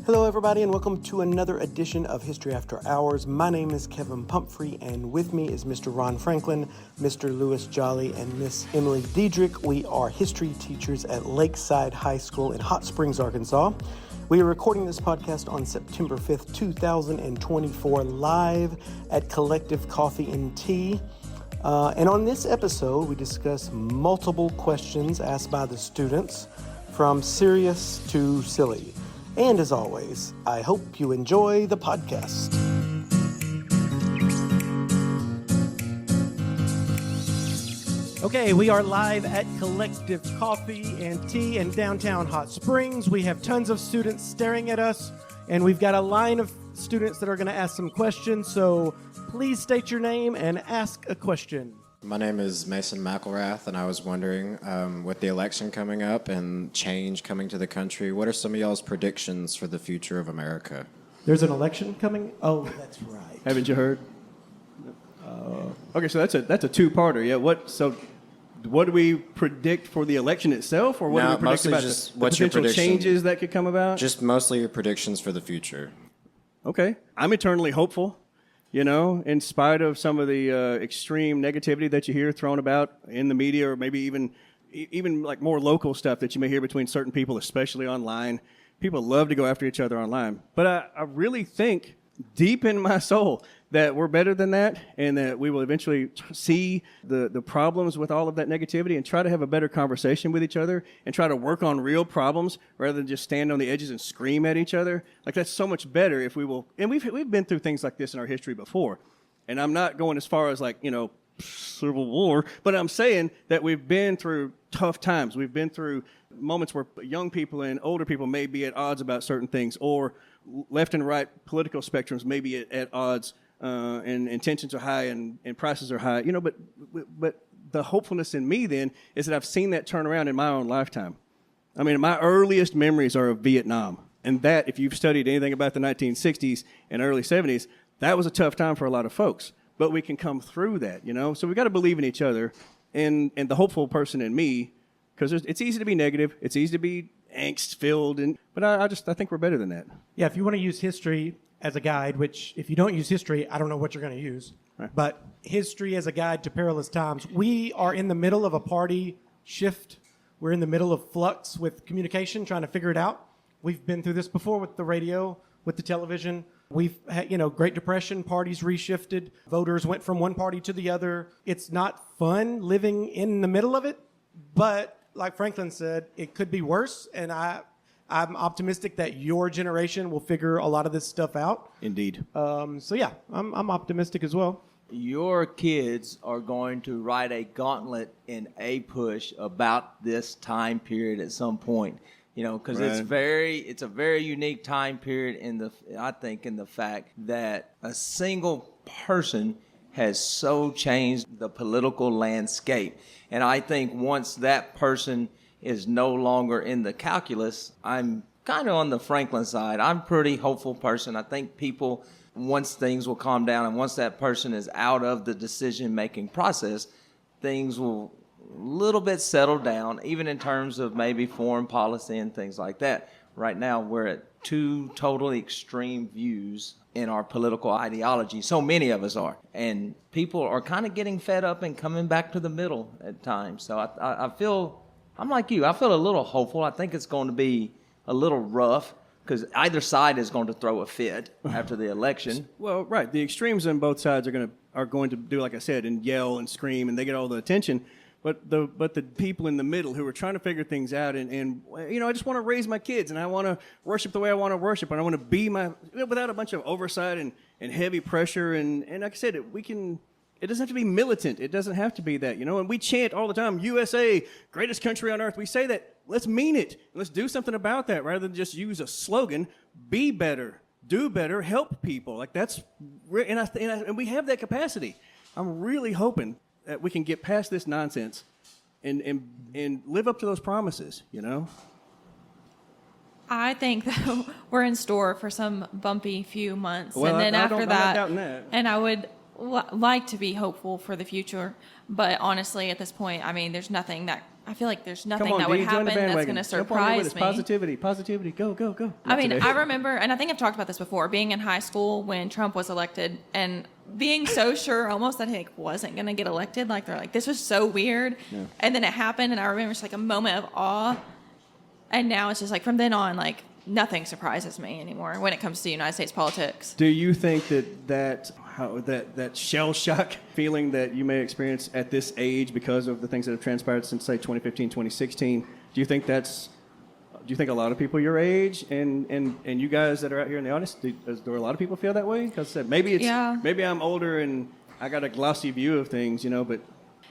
Hello, everybody, and welcome to another edition of History After Hours. My name is Kevin Pumphrey, and with me is Mr. Ron Franklin, Mr. Lewis Jolly, and Miss Emily Diedrich. We are history teachers at Lakeside High School in Hot Springs, Arkansas. We are recording this podcast on September 5th, 2024, live at Collective Coffee and Tea. And on this episode, we discuss multiple questions asked by the students, from serious to silly. And as always, I hope you enjoy the podcast. Okay, we are live at Collective Coffee and Tea in downtown Hot Springs. We have tons of students staring at us, and we've got a line of students that are going to ask some questions. So please state your name and ask a question. My name is Mason McElrath, and I was wondering, with the election coming up and change coming to the country, what are some of y'all's predictions for the future of America? There's an election coming? Oh, that's right. Haven't you heard? Okay, so that's a two-parter. Yeah. What do we predict for the election itself, or what do we predict about the potential changes that could come about? Just mostly your predictions for the future. Okay, I'm eternally hopeful. You know, in spite of some of the extreme negativity that you hear thrown about in the media, or maybe even like more local stuff that you may hear between certain people, especially online. People love to go after each other online. But I really think deep in my soul that we're better than that, and that we will eventually see the problems with all of that negativity and try to have a better conversation with each other and try to work on real problems rather than just stand on the edges and scream at each other. Like, that's so much better if we will. And we've been through things like this in our history before. And I'm not going as far as Civil War, but I'm saying that we've been through tough times. We've been through moments where young people and older people may be at odds about certain things, or left and right political spectrums may be at odds. And tensions are high and prices are high, but the hopefulness in me then is that I've seen that turn around in my own lifetime. I mean, my earliest memories are of Vietnam, and that, if you've studied anything about the 1960s and early 70s, that was a tough time for a lot of folks, but we can come through that, so we got to believe in each other, and the hopeful person in me, because it's easy to be negative, it's easy to be angst filled, but I think we're better than that. Yeah, if you want to use history as a guide, which if you don't use history, I don't know what you're going to use. Right. But history as a guide to perilous times. We are in the middle of a party shift. We're in the middle of flux with communication, trying to figure it out. We've been through this before with the radio, with the television. We've had, Great Depression, parties reshifted. Voters went from one party to the other. It's not fun living in the middle of it, but like Franklin said, it could be worse, and I'm optimistic that your generation will figure a lot of this stuff out. Indeed. I'm optimistic as well. Your kids are going to ride a gauntlet in a push about this time period at some point, because right. It's a very unique time period in the fact that a single person has so changed the political landscape. And I think once that person is no longer in the calculus, I'm kind of on the Franklin side. I'm a pretty hopeful person. I think people, once things will calm down and once that person is out of the decision-making process, things will a little bit settle down, even in terms of maybe foreign policy and things like that. Right now, we're at two totally extreme views in our political ideology. So many of us are. And people are kind of getting fed up and coming back to the middle at times. So I feel... I'm like you. I feel a little hopeful. I think it's going to be a little rough because either side is going to throw a fit after the election. Well, right. The extremes on both sides are going to do, like I said, and yell and scream, and they get all the attention. But the people in the middle who are trying to figure things out, and I just want to raise my kids, and I want to worship the way I want to worship, and I want to be without a bunch of oversight and heavy pressure. And like I said, it doesn't have to be militant. It doesn't have to be that, And we chant all the time, USA, greatest country on earth. We say that. Let's mean it. Let's do something about that rather than just use a slogan. Be better, do better, help people. Like that's, and we have that capacity. I'm really hoping that we can get past this nonsense and live up to those promises, I think that we're in store for some bumpy few months, well, and then I'm after not doubting that. And I would like to be hopeful for the future, but honestly, at this point, I mean, there's nothing that I feel like there's Come nothing on, that would D, join happen the that's bandwagon. going to Jump on here with surprise us. me. Positivity, go. I mean, Not I today. remember, and I think I've talked about this before, being in high school when Trump was elected and being so sure almost that he wasn't going to get elected. Like, they're like, this was so weird. Yeah. And then it happened, and I remember it's like a moment of awe. And now it's just like, from then on, like, nothing surprises me anymore when it comes to United States politics. Do you think that shell shock feeling that you may experience at this age because of the things that have transpired since, say, 2015, 2016, do you think a lot of people your age and you guys that are out here in the audience, do a lot of people feel that way? Because maybe I'm older and I got a glossy view of things, but...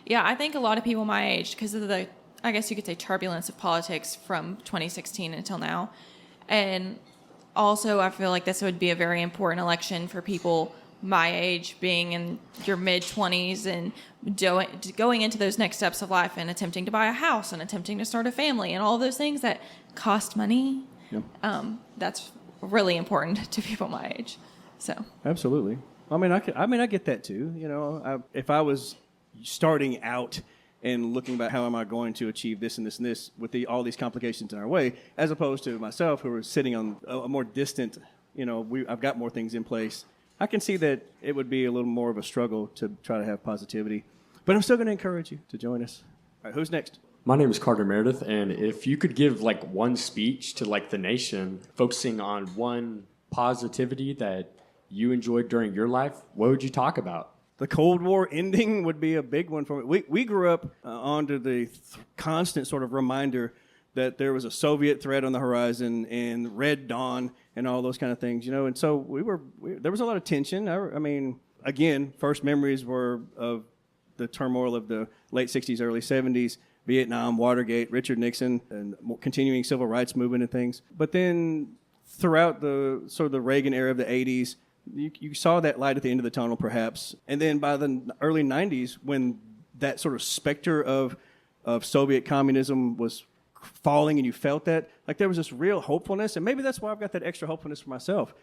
Yeah, I think a lot of people my age, because of the, I guess you could say, turbulence of politics from 2016 until now. And also, I feel like this would be a very important election for people my age, being in your mid-20s and going into those next steps of life and attempting to buy a house and attempting to start a family and all those things that cost money. Yeah. That's really important to people my age. So absolutely. I mean, I get that too. If I was starting out and looking about how am I going to achieve this and this and this with all these complications in our way, as opposed to myself who are sitting on a more distant, I've got more things in place. I can see that it would be a little more of a struggle to try to have positivity. But I'm still going to encourage you to join us. All right, who's next? My name is Carter Meredith, and if you could give one speech to the nation focusing on one positivity that you enjoyed during your life, what would you talk about? The Cold War ending would be a big one for me. We grew up under the constant sort of reminder that there was a Soviet threat on the horizon and Red Dawn and all those kind of things, and so there was a lot of tension. I mean, again, first memories were of the turmoil of the late 60s, early 70s, Vietnam, Watergate, Richard Nixon, and continuing civil rights movement and things. But then throughout the sort of the Reagan era of the 80s, you saw that light at the end of the tunnel, perhaps. And then by the early 90s, when that sort of specter of Soviet communism was falling and you felt that, there was this real hopefulness. And maybe that's why I've got that extra hopefulness for myself.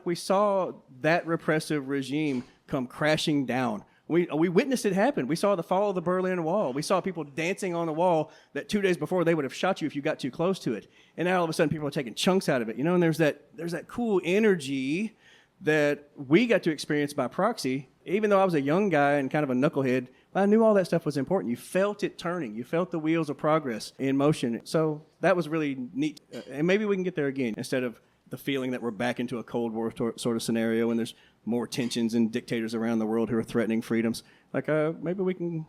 We saw that repressive regime come crashing down. We witnessed it happen. We saw the fall of the Berlin Wall. We saw people dancing on the wall that 2 days before they would have shot you if you got too close to it. And now all of a sudden people are taking chunks out of it, and there's that cool energy that we got to experience by proxy. Even though I was a young guy and kind of a knucklehead, I knew all that stuff was important. You felt it turning. You felt the wheels of progress in motion. So that was really neat. And maybe we can get there again instead of the feeling that we're back into a Cold War sort of scenario and there's more tensions and dictators around the world who are threatening freedoms. Maybe we can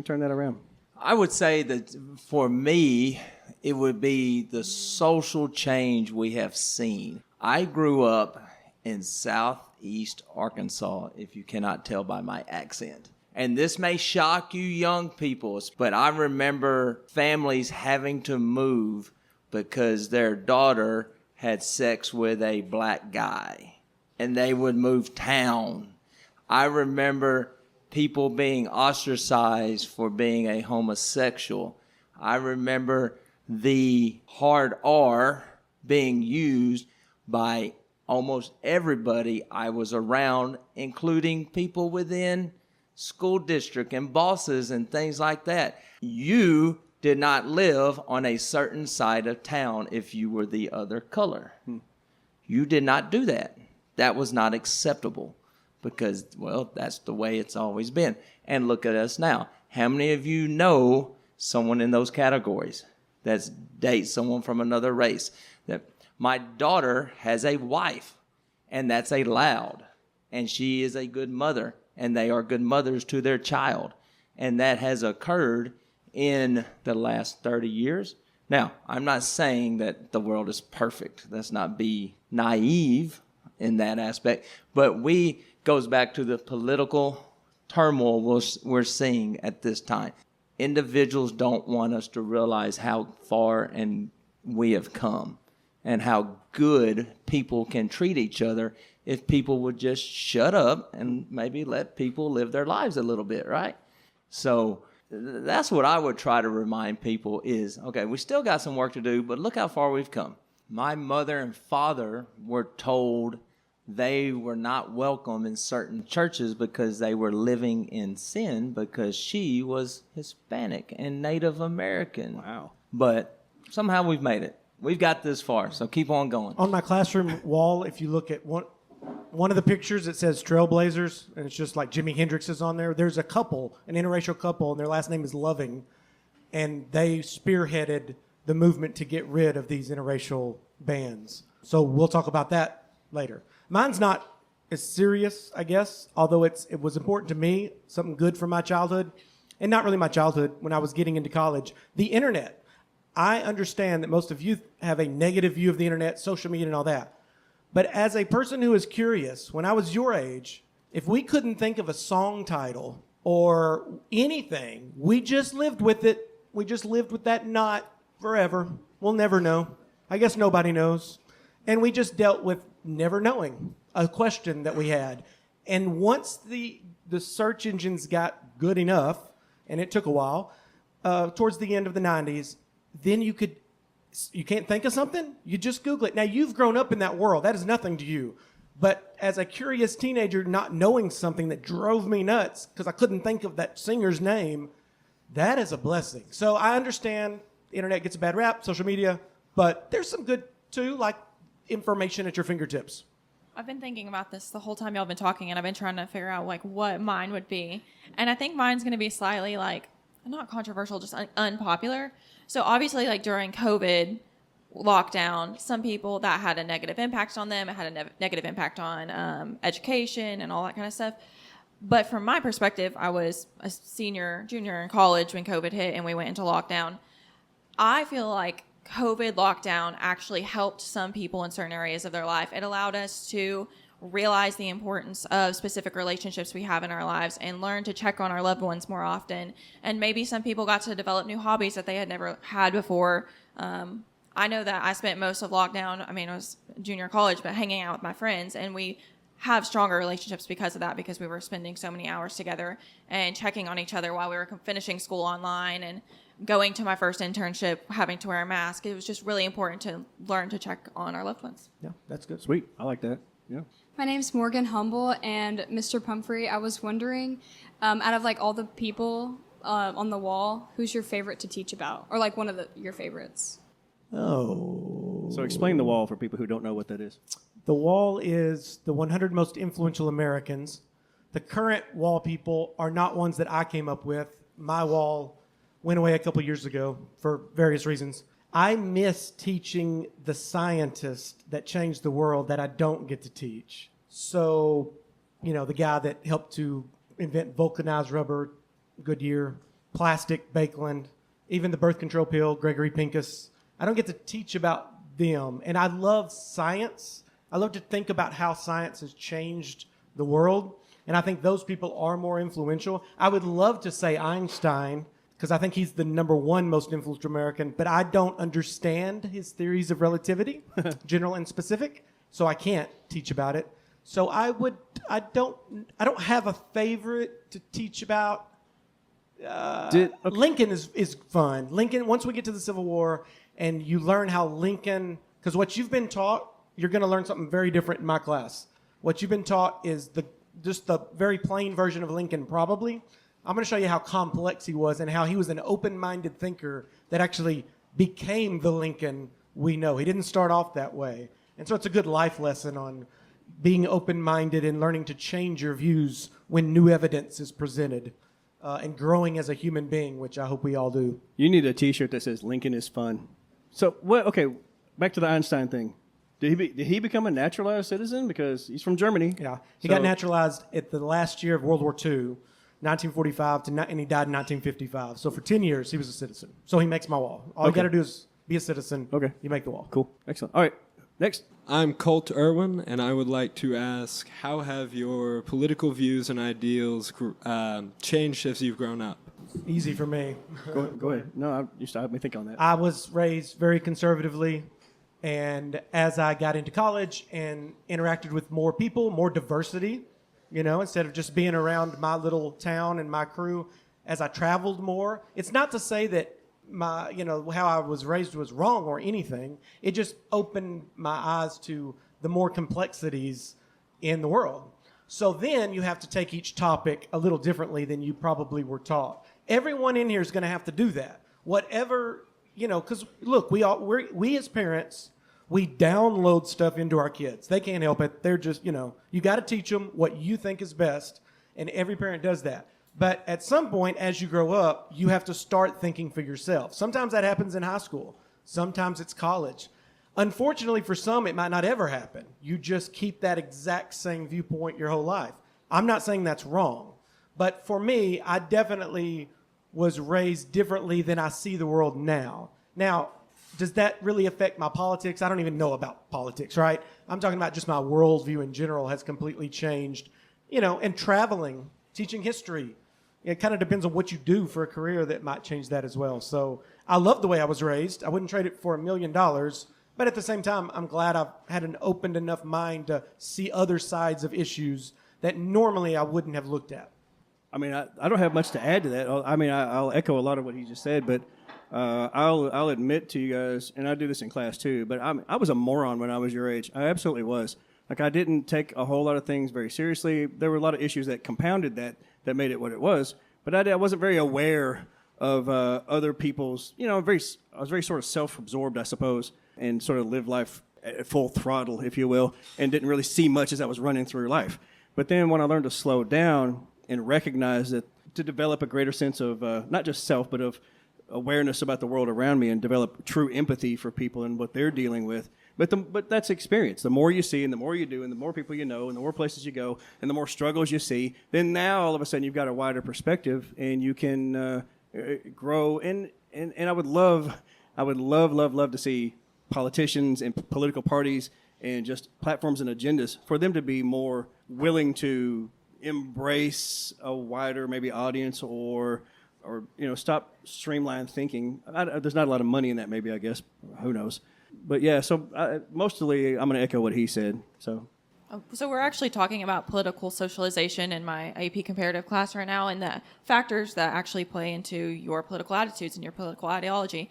turn that around. I would say that for me, it would be the social change we have seen. I grew up in southeast Arkansas, if you cannot tell by my accent. And this may shock you young people, but I remember families having to move because their daughter had sex with a black guy, and they would move town. I remember people being ostracized for being a homosexual. I remember the hard R being used by almost everybody I was around, including people within school district and bosses and things like that. You did not live on a certain side of town if you were the other color. You did not do that. That was not acceptable because, well, that's the way it's always been. And look at us now. How many of you know someone in those categories that dates someone from another race? That my daughter has a wife, and that's allowed. And she is a good mother, and they are good mothers to their child. And that has occurred in the last 30 years. Now, I'm not saying that the world is perfect. Let's not be naive in that aspect. But goes back to the political turmoil we're seeing at this time. Individuals don't want us to realize how far and we have come and how good people can treat each other if people would just shut up and maybe let people live their lives a little bit, right? So that's what I would try to remind people is, okay, we still got some work to do, but look how far we've come. My mother and father were told they were not welcome in certain churches because they were living in sin because she was Hispanic and Native American. Wow. But somehow we've made it. We've got this far, so keep on going. On my classroom wall, if you look at one of the pictures, it says Trailblazers, and it's just like Jimi Hendrix is on there. There's a couple, an interracial couple, and their last name is Loving, and they spearheaded the movement to get rid of these interracial bands. So we'll talk about that later. Mine's not as serious, I guess, although it was important to me, something good from my childhood, and not really my childhood, when I was getting into college. The internet. I understand that most of you have a negative view of the internet, social media, and all that. But as a person who is curious, when I was your age, if we couldn't think of a song title or anything, we just lived with it. We just lived with that knot forever. We'll never know. I guess nobody knows. And we just dealt with never knowing, a question that we had. And once the search engines got good enough, and it took a while, towards the end of the 90s, then you can't think of something? You just Google it. Now, you've grown up in that world. That is nothing to you. But as a curious teenager, not knowing something that drove me nuts because I couldn't think of that singer's name, that is a blessing. So I understand the internet gets a bad rap, social media, but there's some good, too, like information at your fingertips. I've been thinking about this the whole time y'all been talking, and I've been trying to figure out like what mine would be. And I think mine's going to be slightly like, not controversial, just unpopular. So obviously, like during COVID lockdown, some people that had a negative impact on them. It had a negative impact on education and all that kind of stuff. But from my perspective, I was a junior in college when COVID hit and we went into lockdown. I feel like COVID lockdown actually helped some people in certain areas of their life. It allowed us to realize the importance of specific relationships we have in our lives and learn to check on our loved ones more often. And maybe some people got to develop new hobbies that they had never had before. I know that I spent most of lockdown, I was junior college, but hanging out with my friends, and we have stronger relationships because of that, because we were spending so many hours together and checking on each other while we were finishing school online and going to my first internship, having to wear a mask. It was just really important to learn to check on our loved ones. Yeah, that's good. Sweet. I like that. Yeah. My name's Morgan Humble, and Mr. Pumphrey, I was wondering, out of like all the people on the wall, who's your favorite to teach about, or like one of your favorites? Oh. So explain the wall for people who don't know what that is. The wall is the 100 most influential Americans. The current wall people are not ones that I came up with. My wall went away a couple years ago for various reasons. I miss teaching the scientists that changed the world that I don't get to teach. So, the guy that helped to invent vulcanized rubber, Goodyear, plastic, Bakeland, even the birth control pill, Gregory Pincus. I don't get to teach about them. And I love science. I love to think about how science has changed the world. And I think those people are more influential. I would love to say Einstein, because I think he's the number one most influential American, but I don't understand his theories of relativity, general and specific, so I can't teach about it. So I don't have a favorite to teach about. Lincoln is fun. Lincoln, once we get to the Civil War and you learn how Lincoln, because what you've been taught, you're going to learn something very different in my class. What you've been taught is just the very plain version of Lincoln, probably. I'm going to show you how complex he was and how he was an open-minded thinker that actually became the Lincoln we know. He didn't start off that way. And so it's a good life lesson on being open-minded and learning to change your views when new evidence is presented and growing as a human being, which I hope we all do. You need a T-shirt that says "Lincoln is fun." So what? Okay, back to the Einstein thing. Did he become a naturalized citizen because he's from Germany? Yeah, he got naturalized at the last year of World War II. 1945 and he died in 1955. So for 10 years, he was a citizen. So he makes my wall. All you got to do is be a citizen. Okay. You make the wall. Cool. Excellent. All right. Next. I'm Colt Irwin, and I would like to ask, how have your political views and ideals changed as you've grown up? Easy for me. Go ahead. No, you stopped me thinking on that. I was raised very conservatively. And as I got into college and interacted with more people, more diversity, instead of just being around my little town and my crew, as I traveled more, it's not to say that how I was raised was wrong or anything. It just opened my eyes to the more complexities in the world. So then you have to take each topic a little differently than you probably were taught. Everyone in here is going to have to do that. Whatever, because look, we as parents, we download stuff into our kids. They can't help it. They're just, you got to teach them what you think is best, and every parent does that. But at some point, as you grow up, you have to start thinking for yourself. Sometimes that happens in high school. Sometimes it's college. Unfortunately, for some, it might not ever happen. You just keep that exact same viewpoint your whole life. I'm not saying that's wrong. But for me, I definitely was raised differently than I see the world now. Now, does that really affect my politics? I don't even know about politics, right? I'm talking about just my worldview in general has completely changed. And traveling, teaching history. It kind of depends on what you do for a career that might change that as well. So I love the way I was raised. I wouldn't trade it for $1 million. But at the same time, I'm glad I've had an opened enough mind to see other sides of issues that normally I wouldn't have looked at. I mean, I don't have much to add to that. I mean, I'll echo a lot of what he just said, but I'll admit to you guys, and I do this in class too, but I was a moron when I was your age. I absolutely was. Like, I didn't take a whole lot of things very seriously. There were a lot of issues that compounded that made it what it was. But I wasn't very aware of other people's, I was very sort of self-absorbed, I suppose, and sort of lived life at full throttle, if you will, and didn't really see much as I was running through life. But then when I learned to slow down and recognize that, to develop a greater sense of not just self, but of awareness about the world around me and develop true empathy for people and what they're dealing with. But that's experience. The more you see and the more you do and the more people you know and the more places you go and the more struggles you see, then now all of a sudden you've got a wider perspective and you can grow. And I would love to see politicians and political parties and just platforms and agendas for them to be more willing to embrace a wider maybe audience or stop streamline thinking. There's not a lot of money in that, maybe, I guess. Who knows? But yeah, so mostly I'm going to echo what he said. So we're actually talking about political socialization in my AP comparative class right now, and the factors that actually play into your political attitudes and your political ideology.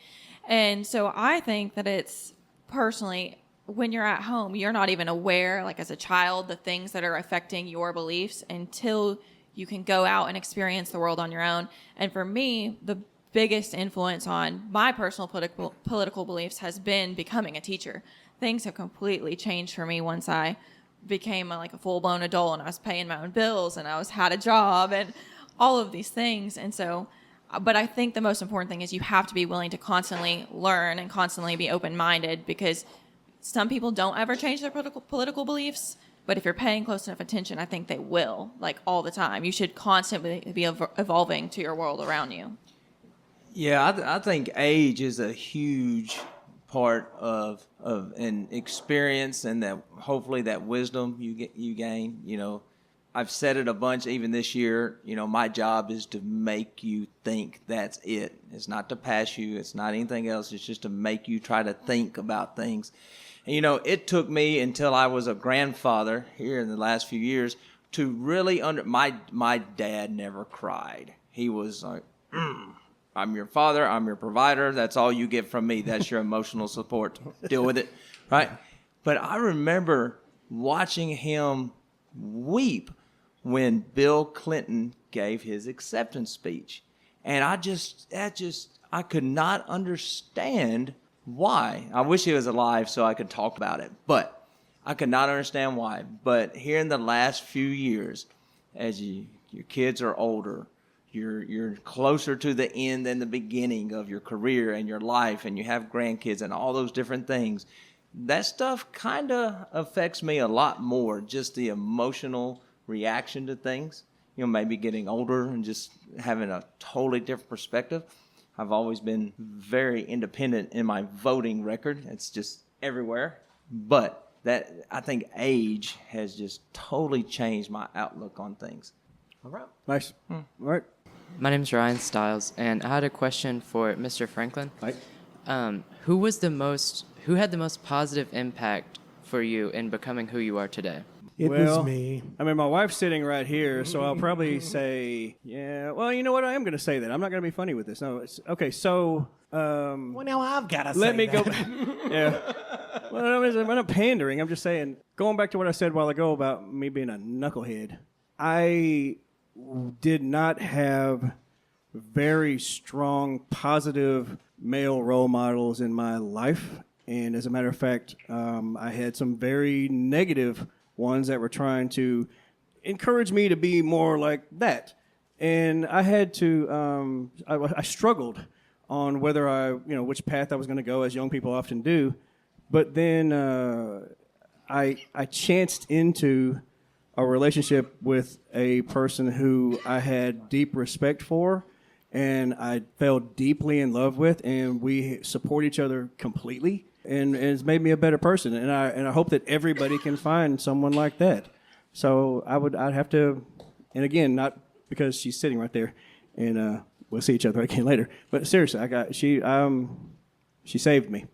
And so I think that it's personally, when you're at home, you're not even aware, like as a child, the things that are affecting your beliefs until you can go out and experience the world on your own. And for me, the biggest influence on my personal political beliefs has been becoming a teacher. Things have completely changed for me once I became a full-blown adult and I was paying my own bills and I had a job and all of these things. And so, but I think the most important thing is you have to be willing to constantly learn and constantly be open-minded, because some people don't ever change their political beliefs. But if you're paying close enough attention, I think they will, all the time. You should constantly be evolving to your world around you. Yeah, I think age is a huge part of an experience, and that hopefully that wisdom you gain. I've said it a bunch even this year. My job is to make you think. That's it. It's not to pass you. It's not anything else. It's just to make you try to think about things. And, it took me until I was a grandfather here in the last few years to really my dad never cried. He was like, I'm your father, I'm your provider, that's all you get from me. That's your emotional support. Deal with it, right? But I remember watching him weep when Bill Clinton gave his acceptance speech. And I could not understand why. I wish he was alive so I could talk about it, but I could not understand why. But here in the last few years, as your kids are older, you're closer to the end than the beginning of your career and your life, and you have grandkids and all those different things. That stuff kind of affects me a lot more, just the emotional reaction to things. Maybe getting older and just having a totally different perspective. I've always been very independent in my voting record. It's just everywhere. But I think age has just totally changed my outlook on things. All right. Nice. All right. My name's Ryan Stiles, and I had a question for Mr. Franklin. Right. Who had the most positive impact for you in becoming who you are today? It was me. I mean, my wife's sitting right here, so I'll probably say, yeah. Well, you know what? I am going to say that. I'm not going to be funny with this. No, okay. So, Well, now I've got to say let me that. go. Yeah. Well, I'm not pandering. I'm just saying. Going back to what I said a while ago about me being a knucklehead, I did not have very strong, positive male role models in my life, and as a matter of fact, I had some very negative ones that were trying to encourage me to be more like that. And I had to, I struggled on whether which path I was going to go, as young people often do. But then I chanced into a relationship with a person who I had deep respect for and I fell deeply in love with, and we support each other completely. And it's made me a better person, and I hope that everybody can find someone like that. So I'd have to, and again, not because she's sitting right there, and we'll see each other again later. But seriously, she saved me.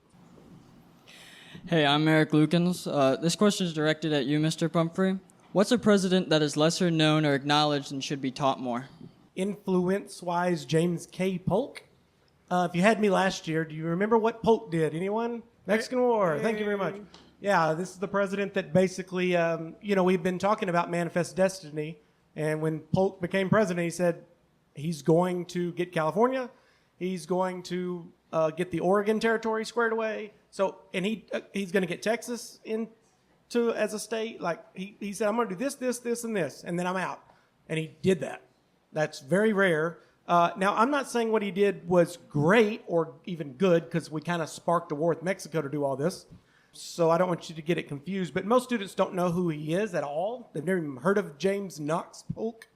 Hey, I'm Eric Lukens. This question is directed at you, Mr. Pumphrey. What's a president that is lesser known or acknowledged and should be taught more? Influence-wise, James K. Polk. If you had me last year, do you remember what Polk did? Anyone? Mexican War. Thank you very much. Yeah, this is the president that basically, we've been talking about manifest destiny, and when Polk became president, he said he's going to get California, he's going to get the Oregon territory squared away. So, and he's going to get Texas into as a state. Like he said, I'm going to do this, this, this, and this, and then I'm out. And he did that. That's very rare. Now, I'm not saying what he did was great or even good, because we kind of sparked a war with Mexico to do all this. So I don't want you to get it confused. But most students don't know who he is at all. They've never even heard of James Knox Polk.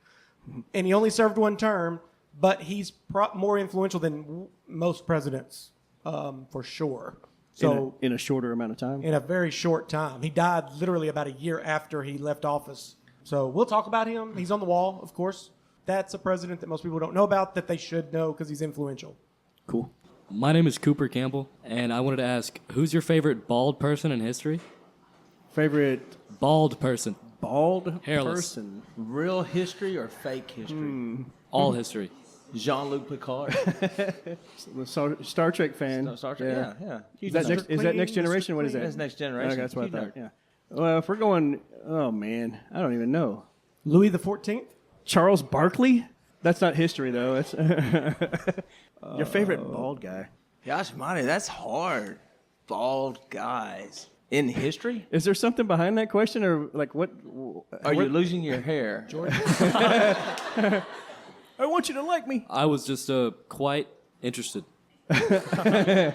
And he only served one term, but he's more influential than most presidents, for sure. So in a shorter amount of time? In a very short time. He died literally about a year after he left office. So we'll talk about him. He's on the wall, of course. That's a president that most people don't know about that they should know because he's influential. Cool. My name is Cooper Campbell, and I wanted to ask, who's your favorite bald person in history? Favorite bald person. Bald Hairless. person. Real history or fake history? All history. Jean-Luc Picard. Star Trek fan. Star Trek, yeah. Is that Next Generation? What is that? That's Next Generation. Okay, that's what I thought. Yeah. Well, if we're going, oh man, I don't even know. Louis the 14th? Charles Barkley? That's not history though. That's your favorite bald guy. Gosh, Monty, that's hard. Bald guys in history? Is there something behind that question, or like what? Are you losing your hair, George? I want you to like me. I was just quite interested. Yeah,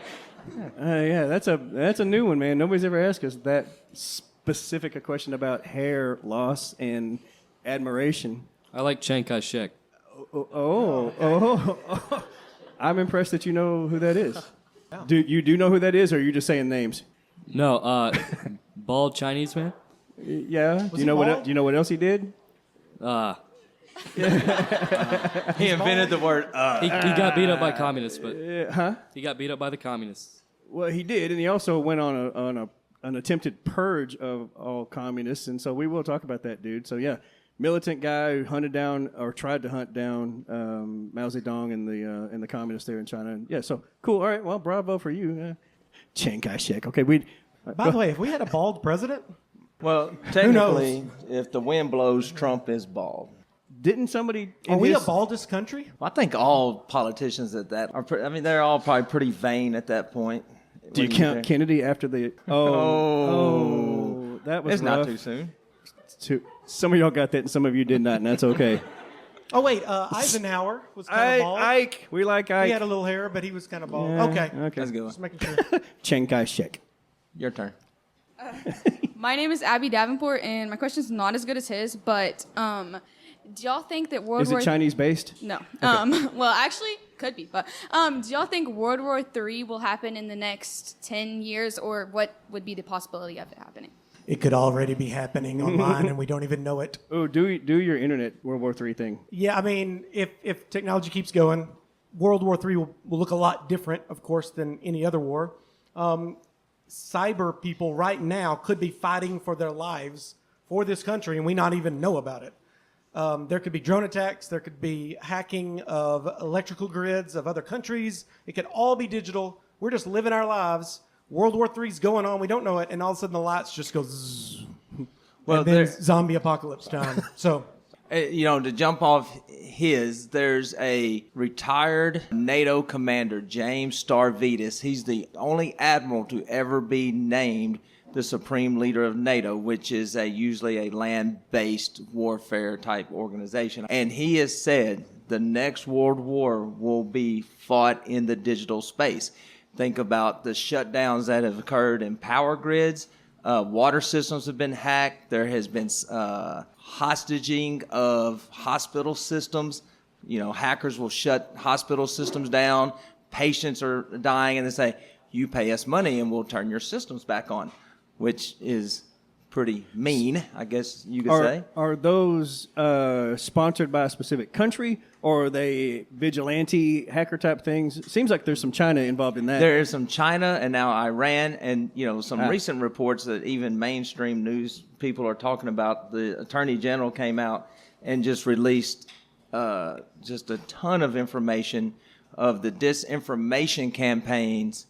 that's a new one, man. Nobody's ever asked us that specific a question about hair loss and admiration. I like Chiang Kai-shek. Oh. I'm impressed that you know who that is. Do you know who that is, or are you just saying names? No, bald Chinese man. Yeah. Do you know what else he did? He invented the word. He got beat up by communists, but Huh? he got beat up by the communists. Well, he did, and he also went on an attempted purge of all communists, and so we will talk about that dude. So yeah, militant guy who hunted down or tried to hunt down Mao Zedong and the communists there in China. And yeah, so cool. All right, well, bravo for you, Chiang Kai-shek. Okay, By the way, if we had a bald president, Well, technically, if the wind blows, Trump is bald. didn't somebody? are we a baldest country? Well, I think all politicians at that are. They're all probably pretty vain at that point. Do you count Kennedy after the? Oh, that was It's rough. not too soon. Some of y'all got that, and some of you did not, and that's okay. Oh, wait, Eisenhower was kind of bald. Ike, we like Ike. He had a little hair, but he was kind of bald. Yeah, Okay. That's a good one. Just making sure. Chiang Kai-shek. Your turn. My name is Abby Davenport, and my question is not as good as his, but do y'all think that World Is War... it Chinese based? No. Well, actually, could be, but do y'all think World War III will happen in the next 10 years, or what would be the possibility of it happening? It could already be happening online, and we don't even know it. Oh, do your internet World War III thing. Yeah, I mean, if technology keeps going, World War III will look a lot different, of course, than any other war. Cyber people right now could be fighting for their lives for this country and we not even know about it. There could be drone attacks. There could be hacking of electrical grids of other countries. It could all be digital. We're just living our lives. World War III's going on. We don't know it. And all of a sudden the lights just go zzz. Well, and then zombie apocalypse time. So, to jump off there's a retired NATO commander, James Stavridis. He's the only admiral to ever be named the supreme leader of NATO, which is usually a land-based warfare type organization. And he has said the next world war will be fought in the digital space. Think about the shutdowns that have occurred in power grids. Water systems have been hacked. There has been hostage of hospital systems. Hackers will shut hospital systems down. Patients are dying, and they say, you pay us money and we'll turn your systems back on, which is pretty mean, I guess you could say. Are those sponsored by a specific country, or are they vigilante hacker type things? It seems like there's some China involved in that. There is some China and now Iran, and some recent reports that even mainstream news people are talking about. The Attorney General came out and just released just a ton of information of the disinformation campaigns.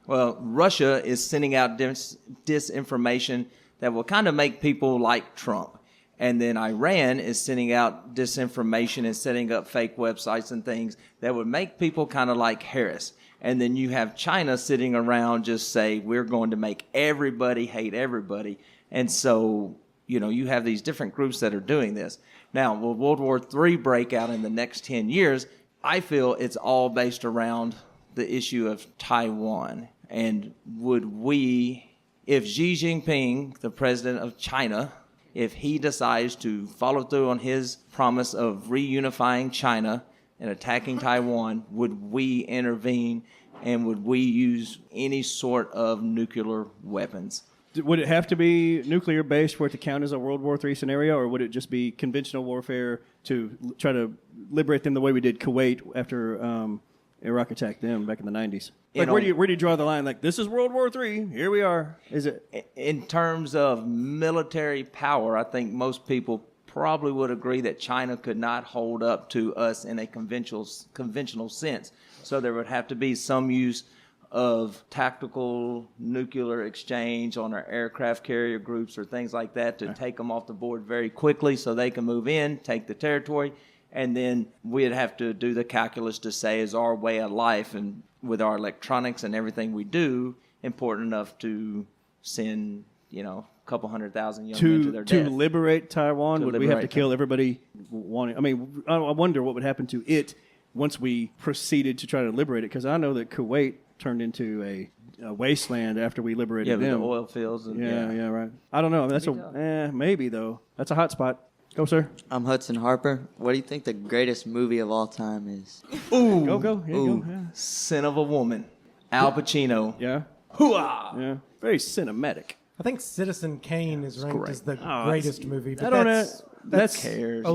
Russia is sending out disinformation that will kind of make people like Trump. And then Iran is sending out disinformation and setting up fake websites and things that would make people kind of like Harris. And then you have China sitting around just say, we're going to make everybody hate everybody. And so, you have these different groups that are doing this. Now, will World War III break out in the next 10 years? I feel it's all based around the issue of Taiwan. And would we, if Xi Jinping, the president of China, if he decides to follow through on his promise of reunifying China and attacking Taiwan, would we intervene and would we use any sort of nuclear weapons? Would it have to be nuclear based for it to count as a World War III scenario, or would it just be conventional warfare to try to liberate them the way we did Kuwait after Iraq attacked them back in the 90s? Where do you draw the line? Like, this is World War III. Here we are. Is it? In terms of military power, I think most people probably would agree that China could not hold up to us in a conventional sense. So there would have to be some use of tactical nuclear exchange on our aircraft carrier groups or things like that to take them off the board very quickly so they can move in, take the territory. And then we'd have to do the calculus to say, is our way of life and with our electronics and everything we do important enough to send, a couple 100,000 young men to their death? To liberate Taiwan, would we have to kill everybody wanting? I mean, I wonder what would happen to it once we proceeded to try to liberate it, because I know that Kuwait turned into a wasteland after we liberated them. The oil fields. And, yeah, right. I don't know. I mean, that's maybe, though. That's a hot spot. Go, sir. I'm Hudson Harper. What do you think the greatest movie of all time is? Ooh. Go. Here you go. Yeah. Sin of a Woman. Al Pacino. Yeah. Hooah! Yeah. Very cinematic. I think Citizen Kane is ranked as the greatest movie. But that's cares. I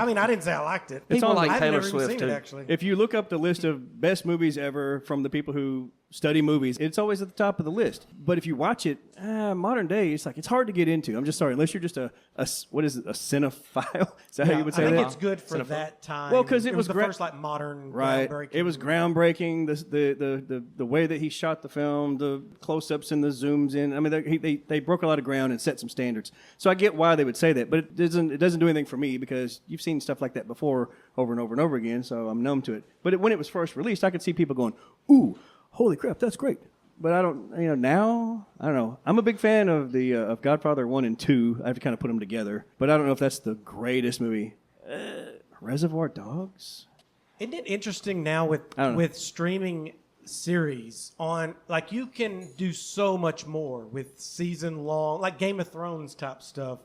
mean, I didn't say I liked it. People like Taylor I've never Swift seen too. it, actually. If you look up the list of best movies ever from the people who study movies, it's always at the top of the list. But if you watch it, modern day, it's hard to get into. I'm just sorry, unless you're just a cinephile. Is that how you would say that? I think it's good for that time. Well, because it was the first modern groundbreaking. It was groundbreaking. The way that he shot the film, the close-ups and the zooms in. I mean, they broke a lot of ground and set some standards. So I get why they would say that, but it doesn't do anything for me because you've seen stuff like that before over and over and over again. So I'm numb to it. But when it was first released, I could see people going, "Ooh, holy crap, that's great." But I don't, now, I don't know. I'm a big fan of the of Godfather 1 and 2. I have to kind of put them together. But I don't know if that's the greatest movie. Reservoir Dogs? Isn't it interesting now with streaming series on, like, you can do so much more with season-long, like Game of Thrones type stuff,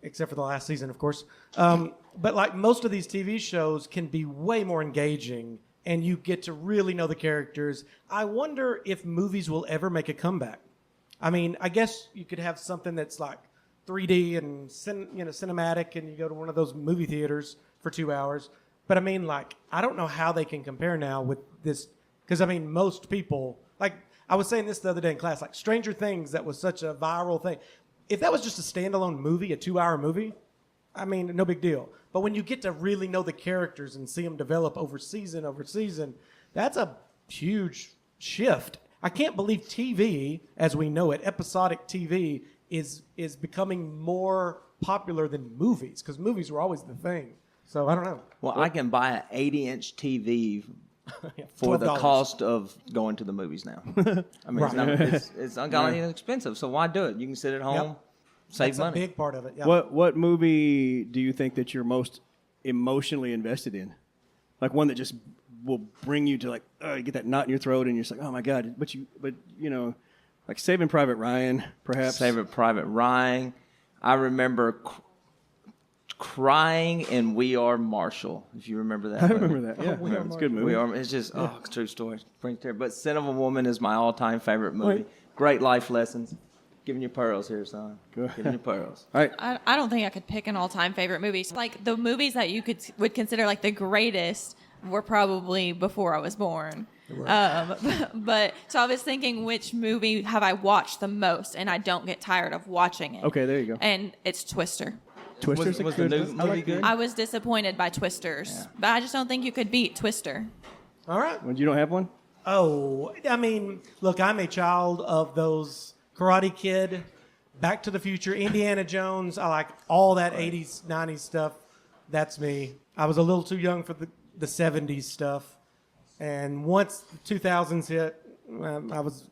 except for the last season, of course. But, like, most of these TV shows can be way more engaging and you get to really know the characters. I wonder if movies will ever make a comeback. I mean, I guess you could have something that's like 3D and cinematic, and you go to one of those movie theaters for 2 hours. But I mean, like, I don't know how they can compare now with this, because I mean, most people, like I was saying this the other day in class, like Stranger Things, that was such a viral thing. if that was just a standalone movie, a 2-hour movie, I mean, no big deal. But when you get to really know the characters and see them develop over season, that's a huge shift. I can't believe TV, as we know it, episodic TV, is becoming more popular than movies, because movies were always the thing. So I don't know. Well, I can buy an 80-inch TV for the $12. cost of going to the movies now. I mean, it's ungodly expensive, so why do it? You can sit at home, save That's money. a big part of it. Yeah. What movie do you think that you're most emotionally invested in? Like one that just will bring you to like, you get that knot in your throat, and you're just like, oh my god! But you know, like Saving Private Ryan, perhaps. Saving Private Ryan. I remember crying in We Are Marshall, if you remember that. I remember that. Yeah, it's a good movie. It's just true story. But Sin of a Woman is my all-time favorite movie. Great life lessons. Giving you pearls here, son. Giving you pearls. All right. I don't think I could pick an all-time favorite movie. Like the movies that you would consider like the greatest were probably before I was born. But so I was thinking, which movie have I watched the most, and I don't get tired of watching it. Okay, there you go. And it's Twister. Twister's was the new movie good? I was disappointed by Twisters, but I just don't think you could beat Twister. All right. Well, you don't have one? Oh, I mean, look, I'm a child of those Karate Kid, Back to the Future, Indiana Jones. I like all that 80s, 90s stuff. That's me. I was a little too young for the 70s stuff. And once the 2000s hit, I was,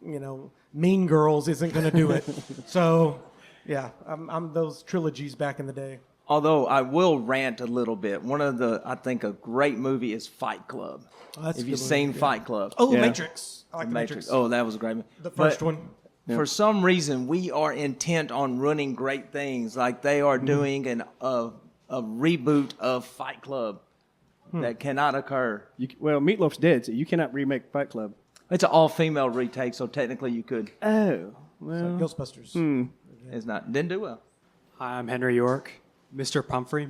Mean Girls isn't going to do it. So, yeah, I'm those trilogies back in the day. Although I will rant a little bit. I think a great movie is Fight Club. Oh, that's Have a you good seen one. Fight Club? Oh, Matrix. I like the Matrix. Oh, that was a great movie. The first one. For some reason, we are intent on ruining great things, like they are doing a reboot of Fight Club that cannot occur. Well, Meatloaf's dead, so you cannot remake Fight Club. It's an all-female retake, so technically you could. Oh, well. Ghostbusters. It's not. Didn't do well. Hi, I'm Henry York. Mr. Pumphrey,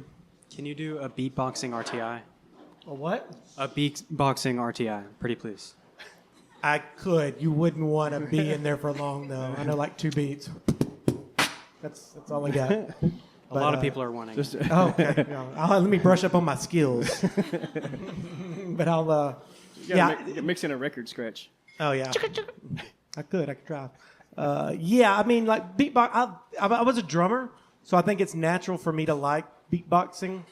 can you do a beatboxing RTI? A what? A beatboxing RTI, pretty please. I could. You wouldn't want to be in there for long, though. I know, like 2 beats. That's all I got. A lot of people are wanting. Okay. Let me brush up on my skills. But I'll. Mix in a record scratch. Oh yeah. I could try. I mean, like beatbox. I was a drummer, so I think it's natural for me to like beatboxing.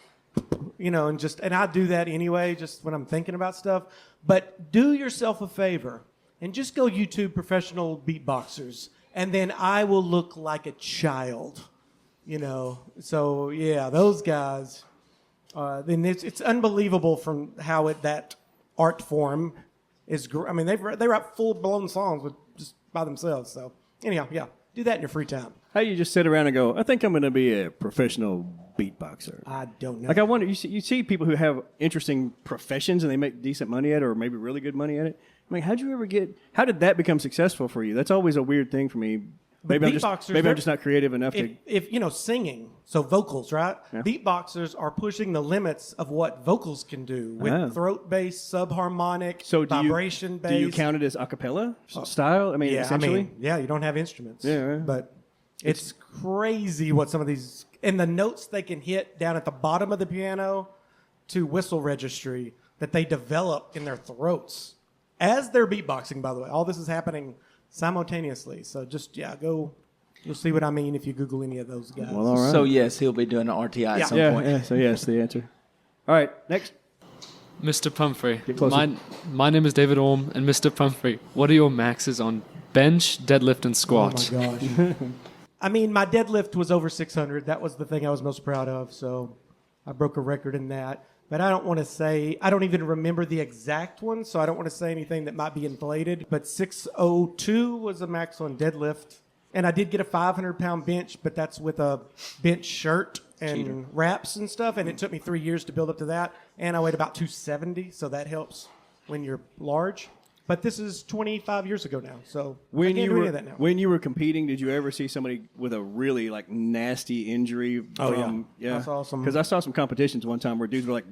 And I do that anyway, just when I'm thinking about stuff. But do yourself a favor and just go YouTube professional beatboxers, and then I will look like a child. So yeah, those guys. Then it's unbelievable from how that art form is. I mean, they write full blown songs with just by themselves. So anyhow, yeah, do that in your free time. How you just sit around and go, I think I'm going to be a professional beatboxer. I don't know. Like I wonder, you see people who have interesting professions and they make decent money at it, or maybe really good money at it. I mean, how did that become successful for you? That's always a weird thing for me. Maybe I'm just not creative enough if singing, so vocals, right? Yeah. Beatboxers are pushing the limits of what vocals can do with throat-based, subharmonic, vibration based. Do you count it as a cappella style? I mean, essentially? You don't have instruments. Yeah, right. But it's crazy what some of these, and the notes they can hit down at the bottom of the piano to whistle registry that they develop in their throats as they're beatboxing, by the way. All this is happening simultaneously. So just, you'll see what I mean if you Google any of those guys. Well, all right. So yes, he'll be doing an RTI at some point. Yeah, so yes, the answer. All right, next. Mr. Pumphrey. Get closer. My name is David Orm, and Mr. Pumphrey, what are your maxes on bench, deadlift, and squat? Oh my gosh. I mean, my deadlift was over 600. That was the thing I was most proud of. So I broke a record in that. But I don't even remember the exact one, so I don't want to say anything that might be inflated. But 602 was a max on deadlift. And I did get a 500-pound bench, but that's with a bench shirt and wraps and stuff. And it took me 3 years to build up to that. And I weighed about 270, so that helps when you're large. But this is 25 years ago now, so I can't do any of that now. When you were competing, did you ever see somebody with a really nasty injury? Yeah. That's awesome. Because I saw some competitions one time where dudes were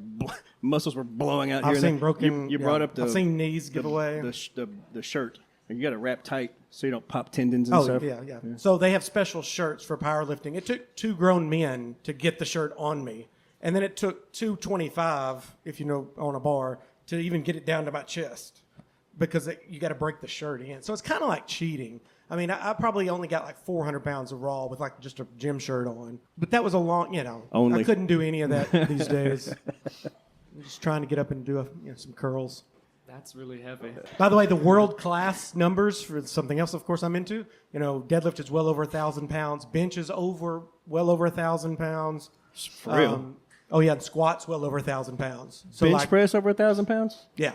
muscles were blowing out. I've seen broken. You brought up I've seen knees give away. The shirt. You got to wrap tight so you don't pop tendons and stuff. Yeah. So they have special shirts for powerlifting. It took 2 grown men to get the shirt on me. And then it took 225, if you know, on a bar, to even get it down to my chest. Because you got to break the shirt in. So it's kind of like cheating. I mean, I probably only got like 400 pounds of raw with like just a gym shirt on. But that was a long, Only. I couldn't do any of that these days. I'm just trying to get up and do some curls. That's really heavy. By the way, the world class numbers for something else, of course, I'm into. Deadlift is well over 1,000 pounds. Bench is well over 1,000 pounds. For real? And squats well over 1,000 pounds. So bench press over 1,000 pounds? Yeah.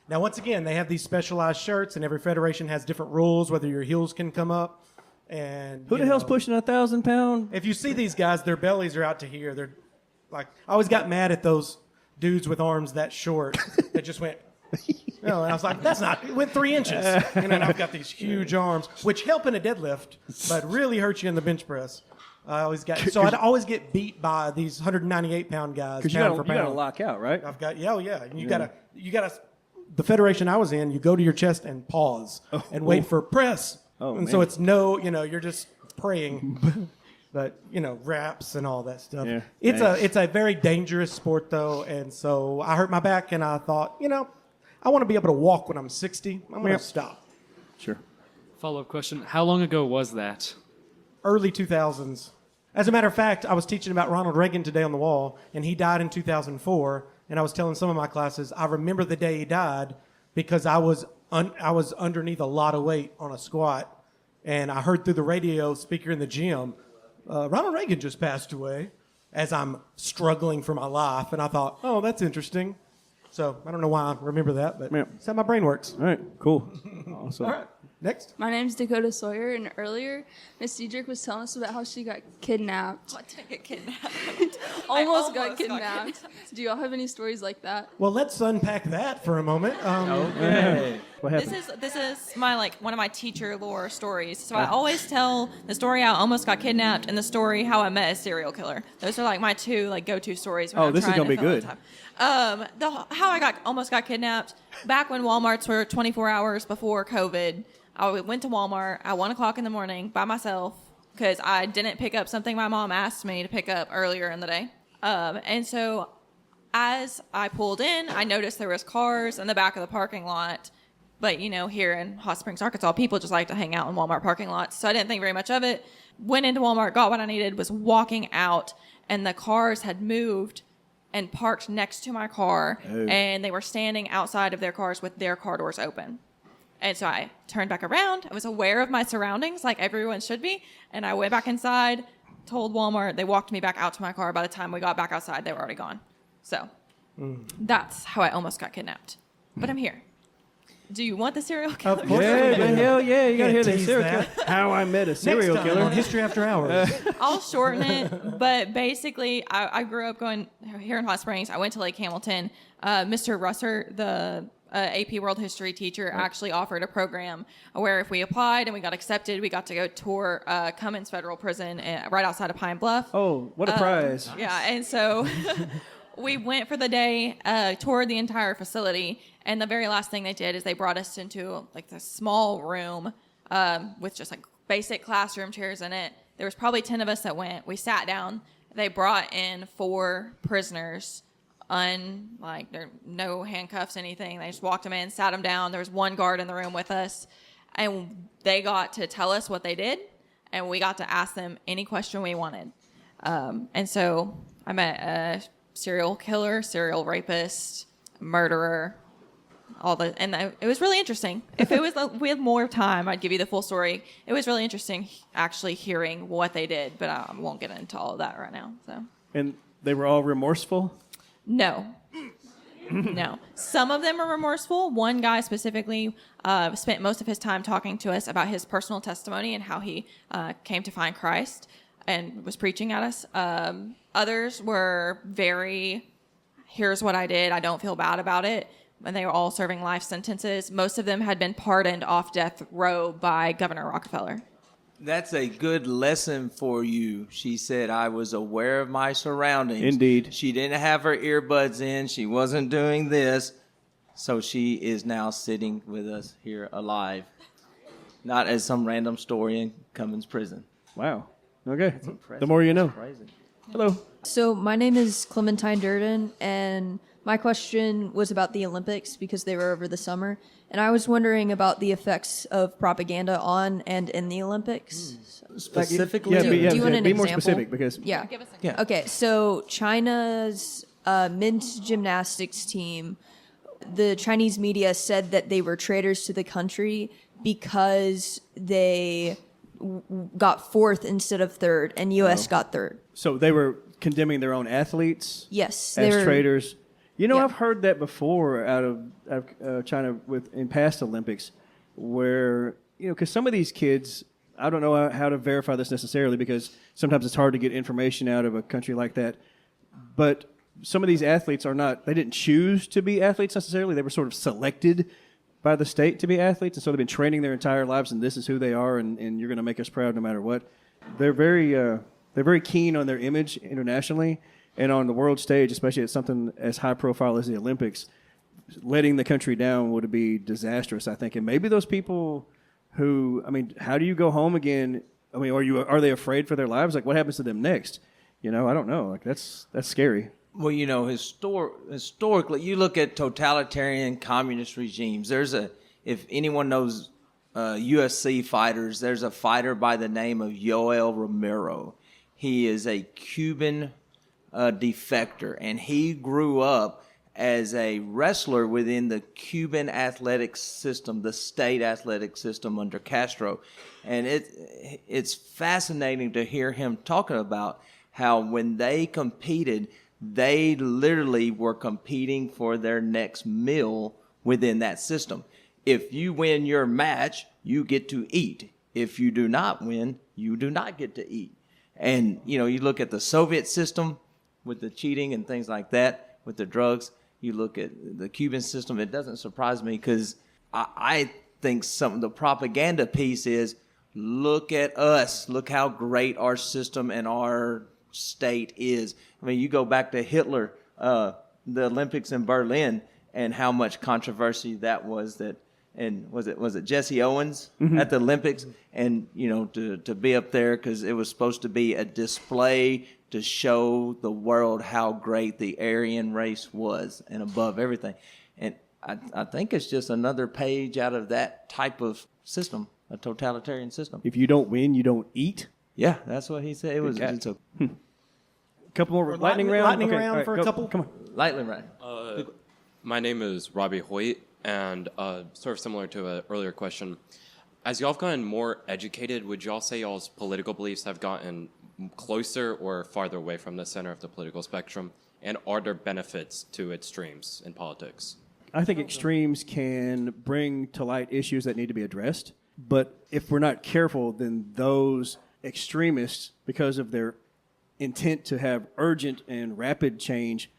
Now, once again, they have these specialized shirts, and every federation has different rules, whether your heels can come up. And who the hell's pushing 1,000 pound? If you see these guys, their bellies are out to here. They're like, I always got mad at those dudes with arms that short that just went. And I was like, it went 3 inches. And then I've got these huge arms, which help in a deadlift, but really hurt you in the bench press. I'd always get beat by these 198 pound guys. Because you got to lock out, right? I've got, And you got to, the federation I was in, you go to your chest and pause and wait for press. So it's you're just praying. But, wraps and all that stuff. Yeah, it's a very dangerous sport, though. And so I hurt my back, and I thought, I want to be able to walk when I'm 60. I'm going to stop. Sure. Follow-up question. How long ago was that? Early 2000s. As a matter of fact, I was teaching about Ronald Reagan today on the wall, and he died in 2004. And I was telling some of my classes, I remember the day he died because I was underneath a lot of weight on a squat. And I heard through the radio speaker in the gym, Ronald Reagan just passed away, as I'm struggling for my life. And I thought, oh, that's interesting. So I don't know why I remember that, but that's how my brain works. All right, cool. Awesome. All right, next. My name's Dakota Sawyer, and earlier, Miss Diedrich was telling us about how she got kidnapped. What did I get kidnapped? almost got kidnapped. Do y'all have any stories like that? Well, let's unpack that for a moment. Okay. What happened? This is my one of my teacher lore stories. So I always tell the story how I almost got kidnapped and the story how I met a serial killer. Those are my 2 go-to stories. When I'm this is trying gonna be to fill in good. time. How I almost got kidnapped back when Walmarts were 24 hours before COVID. I went to Walmart at 1 o'clock in the morning by myself because I didn't pick up something my mom asked me to pick up earlier in the day. And so as I pulled in, I noticed there was cars in the back of the parking lot. But, here in Hot Springs, Arkansas, people just like to hang out in Walmart parking lots. So I didn't think very much of it. Went into Walmart, got what I needed, was walking out, and the cars had moved and parked next to my car. Oh. And they were standing outside of their cars with their car doors open. And so I turned back around. I was aware of my surroundings, like everyone should be. And I went back inside, told Walmart. They walked me back out to my car. By the time we got back outside, they were already gone. So that's how I almost got kidnapped. But I'm here. Do you want the serial killer? Of course. Hell yeah. You got to hear the tease serial that. killer. How I met a serial Next time killer. on History After Hours. I'll shorten it, but basically, I grew up going here in Hot Springs. I went to Lake Hamilton. Mr. Russer, the AP World History teacher, actually offered a program where if we applied and we got accepted, we got to go tour Cummins Federal Prison right outside of Pine Bluff. Oh, what a prize. Yeah, and so we went for the day, toured the entire facility, and the very last thing they did is they brought us into this small room with just basic classroom chairs in it. There was probably 10 of us that went. We sat down. They brought in 4 prisoners, there no handcuffs, anything. They just walked them in, sat them down. There was 1 guard in the room with us, and they got to tell us what they did, and we got to ask them any question we wanted. And so I met a serial killer, serial rapist, murderer, it was really interesting. If it was we had more time, I'd give you the full story. It was really interesting actually hearing what they did, but I won't get into all of that right now. So. And they were all remorseful? No. No. Some of them are remorseful. One guy specifically spent most of his time talking to us about his personal testimony and how he came to find Christ and was preaching at us. Others were here's what I did. I don't feel bad about it. And they were all serving life sentences. Most of them had been pardoned off death row by Governor Rockefeller. That's a good lesson for you. She said, I was aware of my surroundings. Indeed. She didn't have her earbuds in. She wasn't doing this. So she is now sitting with us here alive. not as some random story in Cummins Prison. Wow. Okay. The more you know. Crazy. Hello. So my name is Clementine Durden, and my question was about the Olympics because they were over the summer. And I was wondering about the effects of propaganda on and in the Olympics. Specifically? Do you want an be example? more specific because Yeah. Give us a Yeah. Okay, so China's men's gymnastics team, the Chinese media said that they were traitors to the country because they got fourth instead of third, and U.S. got third. So they were condemning their own athletes Yes, they as were traitors. You know, Yeah. I've heard that before out of China in past Olympics, where because some of these kids, I don't know how to verify this necessarily because sometimes it's hard to get information out of a country like that. But some of these athletes they didn't choose to be athletes necessarily. They were sort of selected by the state to be athletes, and so they've been training their entire lives, and this is who they are, and you're going to make us proud no matter what. They're very keen on their image internationally and on the world stage, especially at something as high profile as the Olympics. Letting the country down would be disastrous, I think. And maybe those people who, how do you go home again? Are they afraid for their lives? Like, what happens to them next? I don't know. Like, that's scary. Well, historically, you look at totalitarian communist regimes. If anyone knows UFC fighters, there's a fighter by the name of Yoel Romero. He is a Cuban defector, and he grew up as a wrestler within the Cuban athletic system, the state athletic system under Castro. And it's fascinating to hear him talking about how when they competed, they literally were competing for their next meal within that system. If you win your match, you get to eat. If you do not win, you do not get to eat. And, you look at the Soviet system with the cheating and things like that, with the drugs. You look at the Cuban system, it doesn't surprise me because I think some of the propaganda piece is, look at us, look how great our system and our state is. You go back to Hitler, the Olympics in Berlin, and how much controversy that was. And was it Jesse Owens at the Olympics? And to be up there because it was supposed to be a display to show the world how great the Aryan race was and above everything. And I think it's just another page out of that type of system, a totalitarian system. If you don't win, you don't eat. Yeah, that's what he said. It was just a couple more lightning round. Lightning round for a couple. Come on. lightning round. My name is Robbie Hoyt, and sort of similar to an earlier question, as y'all have gotten more educated, would y'all say y'all's political beliefs have gotten closer or farther away from the center of the political spectrum? And are there benefits to extremes in politics? I think extremes can bring to light issues that need to be addressed. But if we're not careful, then those extremists, because of their intent to have urgent and rapid change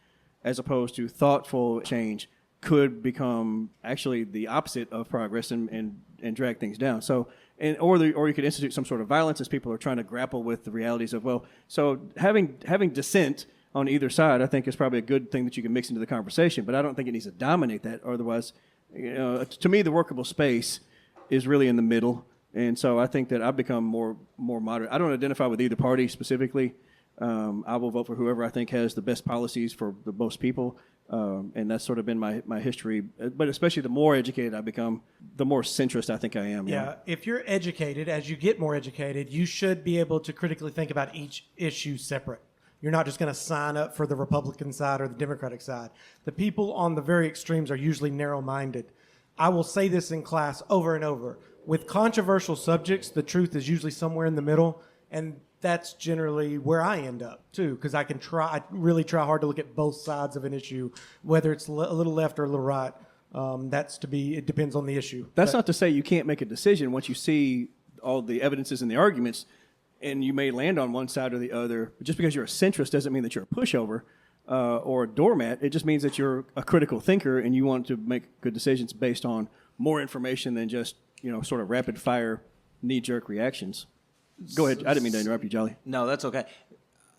as opposed to thoughtful change, could become actually the opposite of progress and drag things down. So, or you could institute some sort of violence as people are trying to grapple with the realities of, so having dissent on either side, I think is probably a good thing that you can mix into the conversation, but I don't think it needs to dominate that. Otherwise, to me, the workable space is really in the middle. And so I think that I've become more moderate. I don't identify with either party specifically. I will vote for whoever I think has the best policies for the most people. And that's sort of been my history. But especially the more educated I become, the more centrist I think I am. Yeah, if you're educated, as you get more educated, you should be able to critically think about each issue separate. You're not just going to sign up for the Republican side or the Democratic side. The people on the very extremes are usually narrow-minded. I will say this in class over and over. With controversial subjects, the truth is usually somewhere in the middle, and that's generally where I end up too, because I really try hard to look at both sides of an issue, whether it's a little left or a little right. It depends on the issue. That's not to say you can't make a decision once you see all the evidences and the arguments, and you may land on one side or the other. But just because you're a centrist doesn't mean that you're a pushover or a doormat. It just means that you're a critical thinker and you want to make good decisions based on more information than just sort of rapid fire knee-jerk reactions. Go ahead. I didn't mean to interrupt you, Jolly. No, that's okay.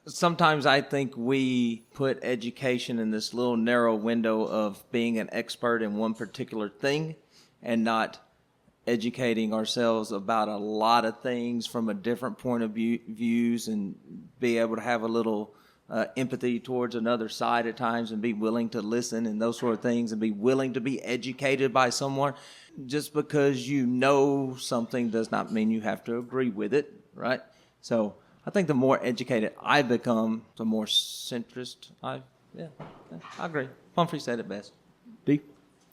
Sometimes I think we put education in this little narrow window of being an expert in one particular thing and not educating ourselves about a lot of things from a different point of views, and be able to have a little empathy towards another side at times, and be willing to listen and those sort of things, and be willing to be educated by someone. Just because you know something does not mean you have to agree with it, right? So I think the more educated I become, the more centrist I agree. Pumphrey said it best. D?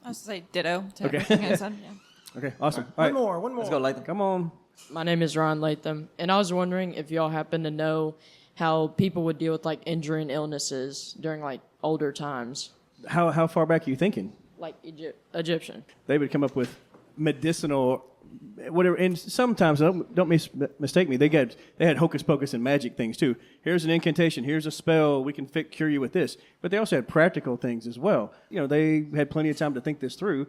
I was going to say ditto to Okay. everything I said. Yeah. Okay, awesome. One more. Let's go, Latham. Come on. My name is Ron Latham, and I was wondering if y'all happen to know how people would deal with like injury and illnesses during like older times, How far back are you thinking? like Egyptian. They would come up with medicinal, whatever. And sometimes, don't mistake me, they had hocus pocus and magic things too. Here's an incantation. Here's a spell. We can cure you with this. But they also had practical things as well. You know, they had plenty of time to think this through.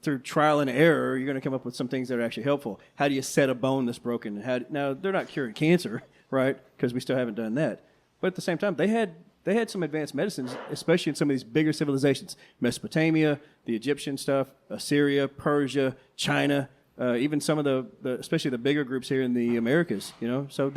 Through trial and error, you're going to come up with some things that are actually helpful. How do you set a bone that's broken? Now, they're not curing cancer, right? Because we still haven't done that. But at the same time, they had some advanced medicines, especially in some of these bigger civilizations. Mesopotamia, the Egyptian stuff, Assyria, Persia, China, even some of the especially the bigger groups here in the Americas, you know. So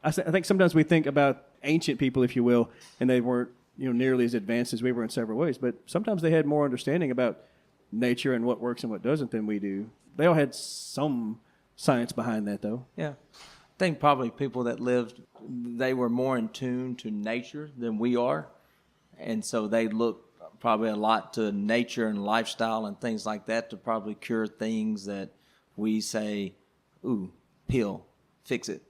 I think sometimes we think about ancient people, if you will, and they weren't, you know, nearly as advanced as we were in several ways. But sometimes they had more understanding about nature and what works and what doesn't than we do. They all had some science behind that, though. Yeah. I think probably people that lived, they were more in tune to nature than we are. And so they look probably a lot to nature and lifestyle and things like that to probably cure things that we say, ooh, pill, fix it.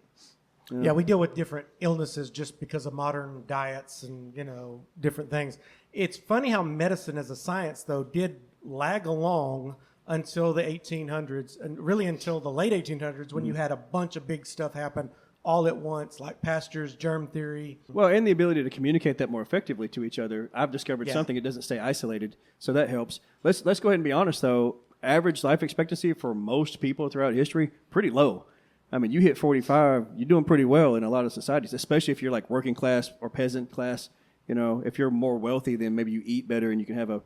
Yeah, we deal with different illnesses just because of modern diets and, you know, different things. It's funny how medicine as a science, though, did lag along until the 1800s, and really until the late 1800s, when you had a bunch of big stuff happen all at once, like Pasteur's germ theory. Well, and the ability to communicate that more effectively to each other. I've discovered Yeah. something, it doesn't stay isolated, so that helps. Let's go ahead and be honest, though. Average life expectancy for most people throughout history, pretty low. I mean, you hit 45, you're doing pretty well in a lot of societies, especially if you're like working class or peasant class. You know, if you're more wealthy, then maybe you eat better and you can have a...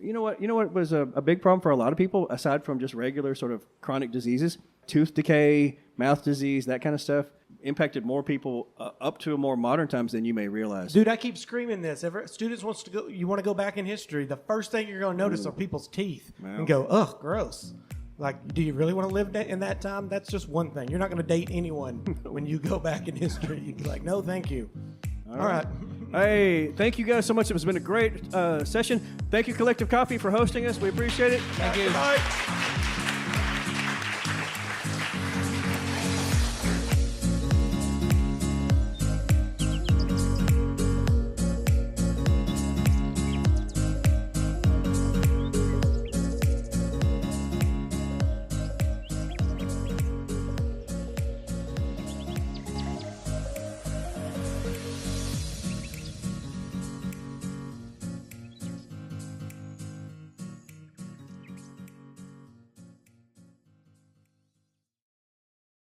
You know what was a big problem for a lot of people, aside from just regular sort of chronic diseases? Tooth decay, mouth disease, that kind of stuff impacted more people up to more modern times than you may realize. Dude, I keep screaming this. Students wants to go. You want to go back in history. The first thing you're going to notice are people's teeth and go, ugh, gross. Like, do you really want to live in that time? That's just one thing. You're not going to date anyone when you go back in history. You'd be like, no, thank you. All right. Hey, thank you guys so much. It's been a great session. Thank you, Collective Coffee, for hosting us. We appreciate it. Thank you. Bye.